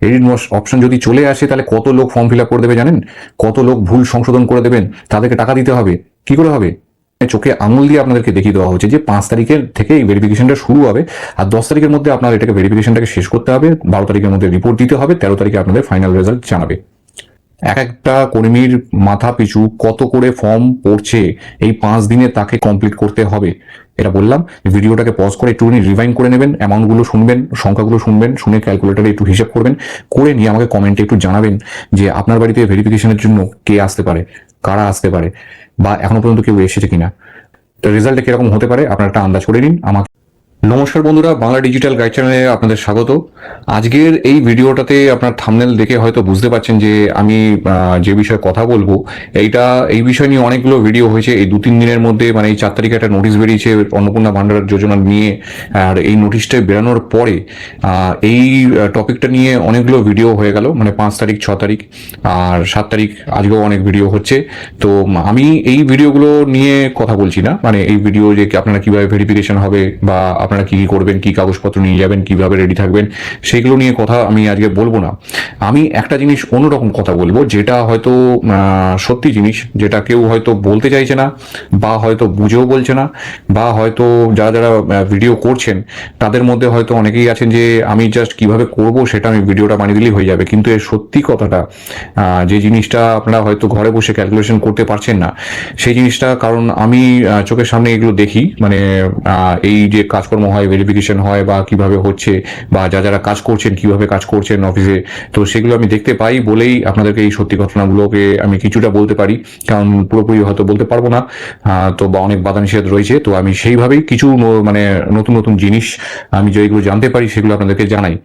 Edit option যদি চলে আসে তাহলে কত লোক ফর্ম ফিল আপ করে দেবে জানেন? কত লোক ভুল সংশোধন করে দেবেন, তাদেরকে টাকা দিতে হবে। কি করে হবে? চোখে আঙুল দিয়ে আপনাদেরকে দেখিয়ে দেওয়া হচ্ছে যে 5 তারিখের থেকে এই ভেরিফিকেশনটা শুরু হবে, আর 10 তারিখের মধ্যে আপনার এটাকে ভেরিফিকেশনটাকে শেষ করতে হবে, 12 তারিখের মধ্যে রিপোর্ট দিতে হবে, 13 তারিখে আপনাদের ফাইনাল রেজাল্ট জানাবে। এক একটা কর্মীর মাথা পিছু কত করে ফর্ম পড়ছে এই 5 দিনে তাকে কমপ্লিট করতে হবে। এটা বললাম, ভিডিওটাকে পজ করে একটুখানি রিভাইন্ড করে নেবেন, অ্যামাউন্টগুলো শুনবেন, সংখ্যাগুলো শুনবেন, শুনে ক্যালকুলেটারে একটু হিসাব করবেন, করে নিয়ে আমাকে কমেন্টে একটু জানাবেন যে আপনার বাড়িতে ভেরিফিকেশনের জন্য কে আসতে পারে, কারা আসতে পারে, বা এখনো পর্যন্ত কেউ এসেছে কিনা, রেজাল্টটা কিরকম হতে পারে আপনারা একটা আন্দাজ করে নিন আমাকে। নমস্কার বন্ধুরা, বাংলা ডিজিটাল গাইড চ্যানেলে আপনাদের স্বাগত। আজকের এই ভিডিওটাতে আপনার থাম্বনেল দেখে হয়তো বুঝতে পারছেন যে আমি যে বিষয়ে কথা বলবো এই বিষয় নিয়ে অনেকগুলো ভিডিও হয়েছে এই 2-3 দিনের মধ্যে। মানে এই 4 তারিখে একটা নোটিশ বেরিয়েছে অন্নপূর্ণা ভান্ডার যোজনা নিয়ে, আর এই নোটিশটা বেরানোর পরে এই টপিকটা নিয়ে অনেকগুলো ভিডিও হয়ে গেল, মানে 5 তারিখ, 6 তারিখ আর 7 তারিখ, আজকেও অনেক ভিডিও হচ্ছে। তো আমি এই ভিডিওগুলো নিয়ে কথা বলছি না, মানে এই ভিডিও যে আপনারা কিভাবে ভেরিফিকেশন হবে বা আপনারা কি কি করবেন, কি কাগজপত্র নিয়ে যাবেন, কিভাবে রেডি থাকবেন, সেগুলো নিয়ে কথা আমি আজকে বলবো না। আমি একটা জিনিস অন্যরকম কথা বলবো, যেটা হয়তো সত্যি জিনিস, যেটা কেউ হয়তো বলতে চাইছে না, বা হয়তো বুঝেও বলছে না, বা হয়তো যারা যারা ভিডিও করছেন তাদের মধ্যে হয়তো অনেকেই আছেন যে আমি জাস্ট কিভাবে করব সেটা আমি ভিডিওটা বানিয়ে দিলেই হয়ে যাবে। কিন্তু এর সত্যি কথাটা, যে জিনিসটা আপনারা হয়তো ঘরে বসে ক্যালকুলেশন করতে পারছেন না, সেই জিনিসটা, কারণ আমি চোখের সামনে এগুলো দেখি, মানে এই যে কাজকর্ম হয়, ভেরিফিকেশন হয়, বা কিভাবে হচ্ছে, বা যারা কাজ করছেন কিভাবে কাজ করছেন অফিসে, তো সেগুলো আমি দেখতে পাই বলেই আপনাদেরকে এই সত্যি ঘটনাগুলোকে আমি কিছুটা বলতে পারি, কারণ পুরোপুরি হয়তো বলতে পারবো না। তো বা অনেক বাধা নিষেধ রয়েছে, তো আমি সেইভাবেই কিছু মানে নতুন নতুন জিনিস আমি যেগুলো জানতে পারি সেগুলো আপনাদেরকে জানাই।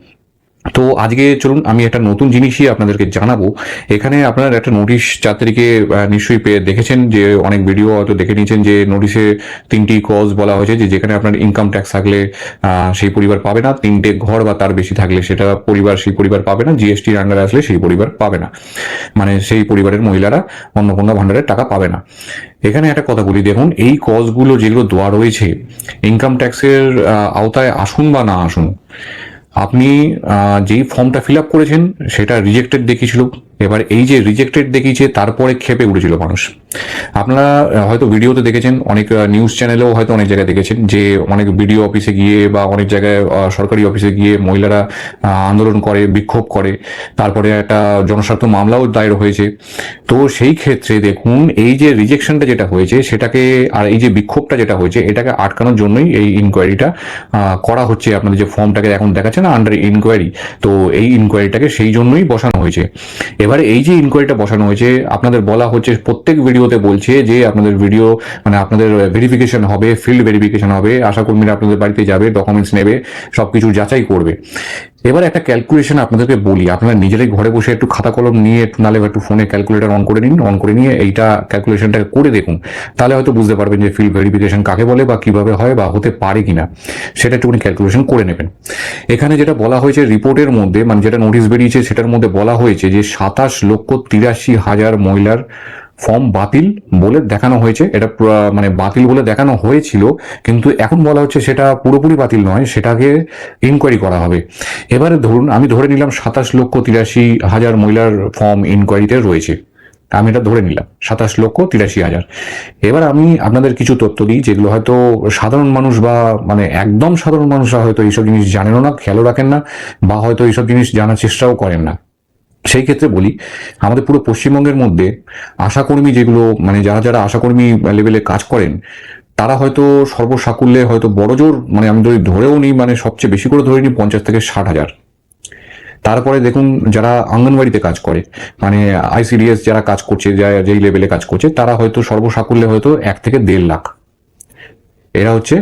তো আজকে চলুন আমি একটা নতুন জিনিসই আপনাদেরকে জানাবো। এখানে আপনার একটা নোটিশ 4 তারিখে নিশ্চয়ই পেয়ে দেখেছেন, যে অনেক ভিডিও হয়তো দেখে নিয়েছেন, যে নোটিশে 3টি কজ বলা হয়েছে, যে যেখানে আপনার ইনকাম ট্যাক্স থাকলে সেই পরিবার পাবে না, 3টে ঘর বা তার বেশি থাকলে সেটা সেই পরিবার পাবে না, জিএসটির আন্ডারে আসলে সেই পরিবার পাবে না, মানে সেই পরিবারের মহিলারা অন্নপূর্ণা ভান্ডারের টাকা পাবে না। এখানে একটা কথা বলি, দেখুন এই কজগুলো যেগুলো দেওয়া রয়েছে, ইনকাম ট্যাক্সের আওতায় আসুন বা না আসুন, আপনি যেই ফর্মটা ফিল আপ করেছেন সেটা রিজেক্টেড দেখিয়েছিল। এবার এই যে রিজেক্টেড দেখিয়েছে, তারপরে ক্ষেপে উঠেছিল মানুষ। আপনারা হয়তো ভিডিওতে দেখেছেন, অনেক নিউজ চ্যানেলেও হয়তো অনেক জায়গায় দেখেছেন, যে অনেক বিডিও অফিসে গিয়ে বা অনেক জায়গায় সরকারি অফিসে গিয়ে মহিলারা আন্দোলন করে, বিক্ষোভ করে, তারপরে একটা জনস্বার্থ মামলাও দায়ের হয়েছে। তো সেই ক্ষেত্রে দেখুন, এই যে রিজেকশনটা যেটা হয়েছে সেটাকে, আর এই যে বিক্ষোভটা যেটা হয়েছে, এটাকে আটকানোর জন্যই এই ইনকোয়ারিটা করা হচ্ছে। আপনাদের যে ফর্মটাকে এখন দেখাচ্ছে না আন্ডার ইনকোয়ারি, তো এই ইনকোয়ারিটাকে সেই জন্যই বসানো হয়েছে। এবারে এই যে ইনকোয়ারিটা বসানো হয়েছে, আপনাদের বলা হচ্ছে, প্রত্যেক ভিডিওতে বলছে যে আপনাদের ভিডিও, মানে আপনাদের ভেরিফিকেশন হবে, ফিল্ড ভেরিফিকেশন হবে, আশাকর্মীরা আপনাদের বাড়িতে যাবে, ডকুমেন্টস নেবে, সবকিছু যাচাই করবে। এবার একটা ক্যালকুলেশন আপনাদেরকে বলি, আপনারা নিজেরাই ঘরে বসে একটু খাতা কলম নিয়ে, একটু নালে একটু ফোনে ক্যালকুলেটর অন করে নিন, অন করে নিয়ে এইটা ক্যালকুলেশনটা করে দেখুন, তাহলে হয়তো বুঝতে পারবেন যে ফিল্ড ভেরিফিকেশন কাকে বলে, বা কিভাবে হয়, বা হতে পারে কিনা, সেটা একটুখানি ক্যালকুলেশন করে নেবেন। এখানে যেটা বলা হয়েছে রিপোর্টের মধ্যে, মানে যেটা নোটিশ বেরিয়েছে সেটার মধ্যে বলা হয়েছে যে 27,83,000 মহিলার ফর্ম বাতিল বলে দেখানো হয়েছে। এটা মানে বাতিল বলে দেখানো হয়েছিল, কিন্তু এখন বলা হচ্ছে সেটা পুরোপুরি বাতিল নয়, সেটাকে ইনকোয়ারি করা হবে। এবারে ধরুন, আমি ধরে নিলাম 27,83,000 মহিলার ফর্ম ইনকোয়ারিতে রয়েছে, আমি এটা ধরে নিলাম 27,83,000। এবার আমি আপনাদের কিছু তথ্য দিই, যেগুলো হয়তো সাধারণ মানুষ, বা মানে একদম সাধারণ মানুষরা হয়তো এইসব জিনিস জানেনও না, খেয়ালও রাখেন না, বা হয়তো এইসব জিনিস জানার চেষ্টাও করেন না। সেই ক্ষেত্রে বলি, আমাদের পুরো পশ্চিমবঙ্গের মধ্যে আশাকর্মী যেগুলো, মানে যারা যারা আশাকর্মী লেভেলে কাজ করেন, তারা হয়তো সর্বসাকুল্যে হয়তো বড়জোর, মানে আমি ধরেও নিই, মানে সবচেয়ে বেশি করে ধরে নিই 50,000 থেকে 60,000। তারপরে দেখুন, যারা অঙ্গনবাড়িতে কাজ করে, মানে আইসিডিএস যারা কাজ করছে, যেই লেভেলে কাজ করছে, তারা হয়তো সর্বসাকুল্যে হয়তো 1 থেকে 1.5 লাখ। এরা হচ্ছে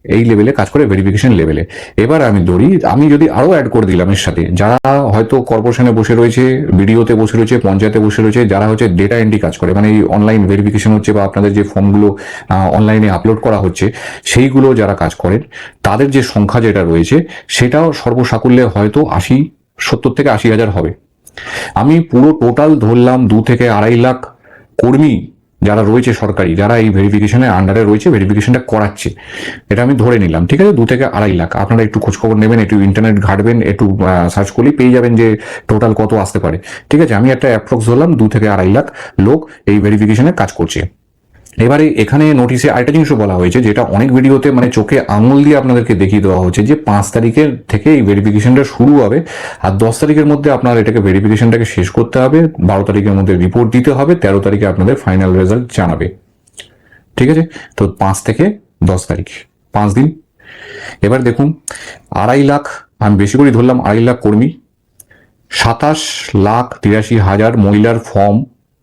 এই লেভেলে কাজ করে, ভেরিফিকেশন লেভেলে। এবার আমি ধরি, আমি যদি আরো অ্যাড করে দিলাম এর সাথে, যারা হয়তো কর্পোরেশনে বসে রয়েছে, বিডিওতে বসে রয়েছে, পঞ্চায়েতে বসে রয়েছে, যারা হচ্ছে ডেটা এন্ট্রি কাজ করে, মানে এই অনলাইন ভেরিফিকেশন হচ্ছে, বা আপনাদের যে ফর্মগুলো অনলাইনে আপলোড করা হচ্ছে সেইগুলো যারা কাজ করেন, তাদের যে সংখ্যা যেটা রয়েছে, সেটাও সর্বসাকুল্যে হয়তো 70,000 থেকে 80,000 হবে। আমি পুরো টোটাল ধরলাম 2 থেকে 2.5 লাখ কর্মী যারা রয়েছে সরকারি, যারা এই ভেরিফিকেশনের আন্ডারে রয়েছে, ভেরিফিকেশনটা করাচ্ছে, এটা আমি ধরে নিলাম, ঠিক আছে, 2 থেকে 2.5 লাখ। আপনারা একটু খোঁজখবর নেবেন, একটু ইন্টারনেট ঘাটবেন, একটু সার্চ করলেই পেয়ে যাবেন যে টোটাল কত আসতে পারে, ঠিক আছে। আমি একটা অ্যাপ্রক্স ধরলাম 2 থেকে 2.5 লাখ লোক এই ভেরিফিকেশনে কাজ করছে। এবারে এখানে নোটিশে আরেকটা জিনিসও বলা হয়েছে, যেটা অনেক ভিডিওতে মানে চোখে আঙুল দিয়ে আপনাদেরকে দেখিয়ে দেওয়া হচ্ছে, যে 5 তারিখের থেকে এই ভেরিফিকেশনটা শুরু হবে, আর 10 তারিখের মধ্যে আপনার এটাকে ভেরিফিকেশনটাকে শেষ করতে হবে, 12 তারিখের মধ্যে রিপোর্ট দিতে হবে, 13 তারিখে আপনাদের ফাইনাল রেজাল্ট জানাবে, ঠিক আছে। তো 5 থেকে 10 তারিখ, 5 দিন। এবার দেখুন, 2.5 লাখ, আমি বেশি করে ধরলাম 2.5 লাখ কর্মী, 27,83,000 মহিলার ফর্ম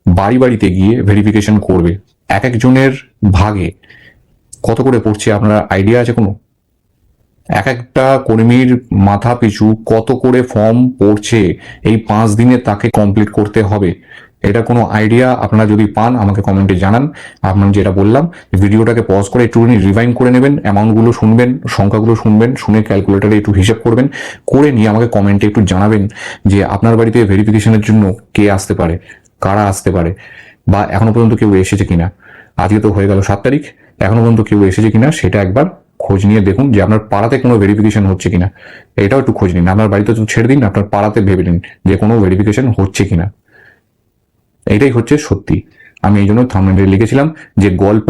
বাড়ি বাড়িতে গিয়ে ভেরিফিকেশন করবে। এক একজনের ভাগে কত করে পড়ছে, আপনার আইডিয়া আছে কোনো? এক একটা কর্মীর মাথা পিছু কত করে ফর্ম পড়ছে এই 5 দিনে তাকে কমপ্লিট করতে হবে? এটা কোনো আইডিয়া আপনারা যদি পান আমাকে কমেন্টে জানান। আপনার যেটা বললাম, ভিডিওটাকে পজ করে একটুখানি রিভাইন্ড করে নেবেন, অ্যামাউন্টগুলো শুনবেন, সংখ্যাগুলো শুনবেন, শুনে ক্যালকুলেটারে একটু হিসাব করবেন, করে নিয়ে আমাকে কমেন্টে একটু জানাবেন যে আপনার বাড়িতে ভেরিফিকেশনের জন্য কে আসতে পারে, কারা আসতে পারে, বা এখনো পর্যন্ত কেউ এসেছে কিনা। আজকে তো হয়ে গেল 7 তারিখ, এখনো পর্যন্ত কেউ এসেছে কিনা সেটা একবার খোঁজ নিয়ে দেখুন, যে আপনার পাড়াতে কোনো ভেরিফিকেশন হচ্ছে কিনা, এটাও একটু খোঁজ নিন। আপনার বাড়িতে তো ছেড়ে দিন, আপনার পাড়াতে ভেবে নিন যে কোনো ভেরিফিকেশন হচ্ছে কিনা। এটাই হচ্ছে সত্যি। আমি এই জন্য থাম্বনেইলে লিখেছিলাম যে গল্প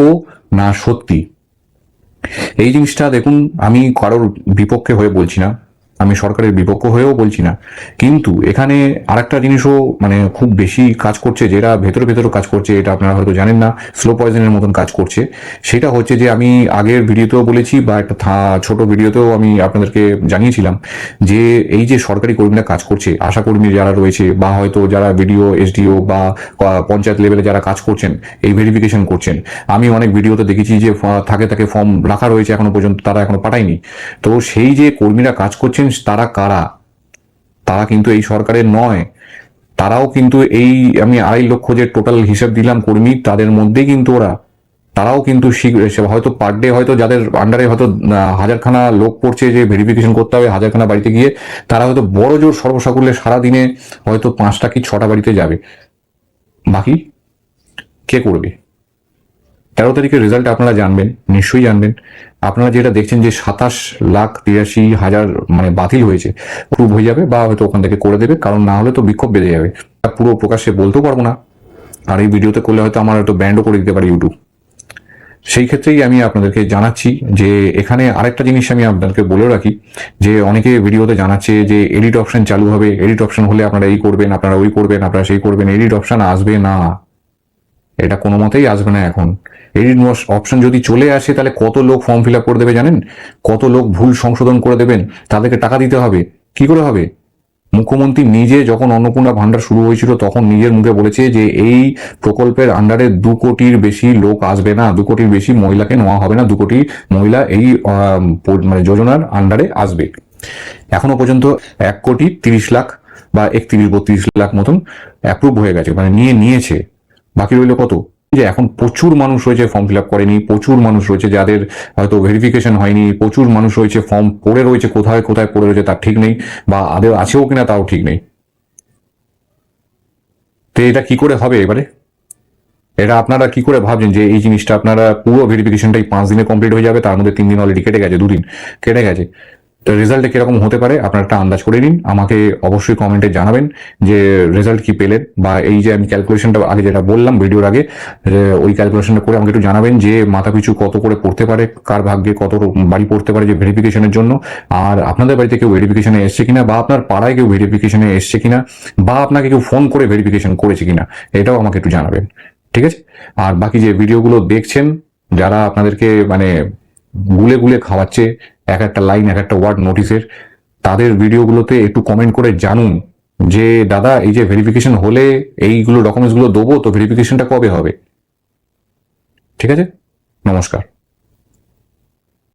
না সত্যি। এই জিনিসটা দেখুন, আমি কারোর বিপক্ষে হয়ে বলছি না, আমি সরকারের বিপক্ষ হয়েও বলছি না, কিন্তু এখানে আরেকটা জিনিসও মানে খুব বেশি কাজ করছে, যেটা ভেতরে ভেতরে কাজ করছে, এটা আপনারা হয়তো জানেন না, স্লো পয়জনের মতন কাজ করছে। সেটা হচ্ছে যে আমি আগের ভিডিওতেও বলেছি, বা একটা ছোট ভিডিওতেও আমি আপনাদেরকে জানিয়েছিলাম, যে এই যে সরকারি কর্মীরা কাজ করছে, আশা কর্মী যারা রয়েছে, বা হয়তো যারা বিডিও, এসডিও বা পঞ্চায়েত লেভেলে যারা কাজ করছেন, এই ভেরিফিকেশন করছেন, আমি অনেক ভিডিওতে দেখেছি যে থাকে ফর্ম রাখা রয়েছে এখনো পর্যন্ত, তারা এখনো পাঠায়নি। তো সেই যে কর্মীরা কাজ করছেন তারা কারা? তারা কিন্তু এই সরকারের নয়, তারাও কিন্তু এই আমি 2.5 লক্ষ যে টোটাল হিসাব দিলাম কর্মী, তাদের মধ্যেই কিন্তু তারাও কিন্তু হয়তো পার ডে হয়তো যাদের আন্ডারে হয়তো 1000খানা লোক পড়ছে যে ভেরিফিকেশন করতে হবে 1000খানা বাড়িতে গিয়ে, তারা হয়তো বড় জোর সর্বসাকুল্যে সারাদিনে হয়তো 5টা কি 6টা বাড়িতে যাবে, বাকি কে করবে? 13 তারিখের রেজাল্ট আপনারা জানবেন, নিশ্চয়ই জানবেন। আপনারা যেটা দেখছেন যে 27,83,000 মানে বাতিল হয়েছে, প্রুভ হয়ে যাবে, বা হয়তো ওখান থেকে করে দেবে, কারণ না হলে তো বিক্ষোভ বেড়ে যাবে। পুরো প্রকাশ্যে বলতেও পারবো না, আর এই ভিডিওতে করলে হয়তো আমার হয়তো ব্যান্ডও করে দিতে পারে ইউটিউব। সেই ক্ষেত্রেই আমি আপনাদেরকে জানাচ্ছি যে এখানে আরেকটা জিনিস আমি আপনাদেরকে বলে রাখি, যে অনেকে ভিডিওতে জানাচ্ছে যে এডিট অপশন চালু হবে, এডিট অপশন হলে আপনারা এই করবেন, আপনারা ওই করবেন, আপনারা সেই করবেন। এডিট অপশন আসবে না, এটা কোনো মতেই আসবে না। এখন এডিট অপশন যদি চলে আসে, তাহলে কত লোক ফর্ম ফিল আপ করে দেবে জানেন? কত লোক ভুল সংশোধন করে দেবেন, তাদেরকে টাকা দিতে হবে। কি করে হবে? মুখ্যমন্ত্রী নিজে যখন অন্নপূর্ণা ভান্ডার শুরু হয়েছিল, তখন নিজের মুখে বলেছে যে এই প্রকল্পের আন্ডারে 2 কোটির বেশি লোক আসবে না, 2 কোটির বেশি মহিলাকে নেওয়া হবে না, 2 কোটি মহিলা এই মানে যোজনার আন্ডারে আসবে। এখনো পর্যন্ত 1,30,00,000 বা 31-32 লাখ মতন অ্যাপ্রুভ হয়ে গেছে, মানে নিয়েছে। বাকি রইল কত? যে এখন প্রচুর মানুষ রয়েছে ফর্ম ফিল আপ করেনি, প্রচুর মানুষ রয়েছে যাদের হয়তো ভেরিফিকেশন হয়নি, প্রচুর মানুষ রয়েছে ফর্ম পড়ে রয়েছে, কোথায় কোথায় পড়ে রয়েছে তার ঠিক নেই, বা আদৌ আছেও কিনা তাও ঠিক নেই। তো এটা কি করে হবে এবারে? এটা আপনারা কি করে ভাবছেন যে এই জিনিসটা আপনারা পুরো ভেরিফিকেশনটাই 5 দিনে কমপ্লিট হয়ে যাবে? তার মধ্যে 3 দিন অলরেডি কেটে গেছে, 2 দিন কেটে গেছে। তো রেজাল্টে কিরকম হতে পারে আপনারা একটা আন্দাজ করে নিন, আমাকে অবশ্যই কমেন্টে জানাবেন যে রেজাল্ট কি পেলেন, বা এই যে আমি ক্যালকুলেশনটা আগে যেটা বললাম ভিডিওর আগে, ওই ক্যালকুলেশনটা করে আমাকে একটু জানাবেন যে মাথাপিছু কত করে পড়তে পারে, কার ভাগ্যে কত বাড়ি পড়তে পারে যে ভেরিফিকেশনের জন্য। আর আপনাদের বাড়িতে কেউ ভেরিফিকেশনে এসছে কিনা, বা আপনার পাড়ায় কেউ ভেরিফিকেশনে এসছে কিনা, বা আপনাকে কেউ ফোন করে ভেরিফিকেশন করেছে কিনা, এটাও আমাকে একটু জানাবেন, ঠিক আছে? আর বাকি যে ভিডিওগুলো দেখছেন, যারা আপনাদেরকে মানে গুলে গুলে খাওয়াচ্ছে এক একটা লাইন, এক একটা ওয়ার্ড নোটিশের, তাদের ভিডিওগুলোতে একটু কমেন্ট করে জানুন যে দাদা এই যে ভেরিফিকেশন হলে এইগুলো ডকুমেন্টস গুলো দেবো, তো ভেরিফিকেশনটা কবে হবে? ঠিক আছে, নমস্কার।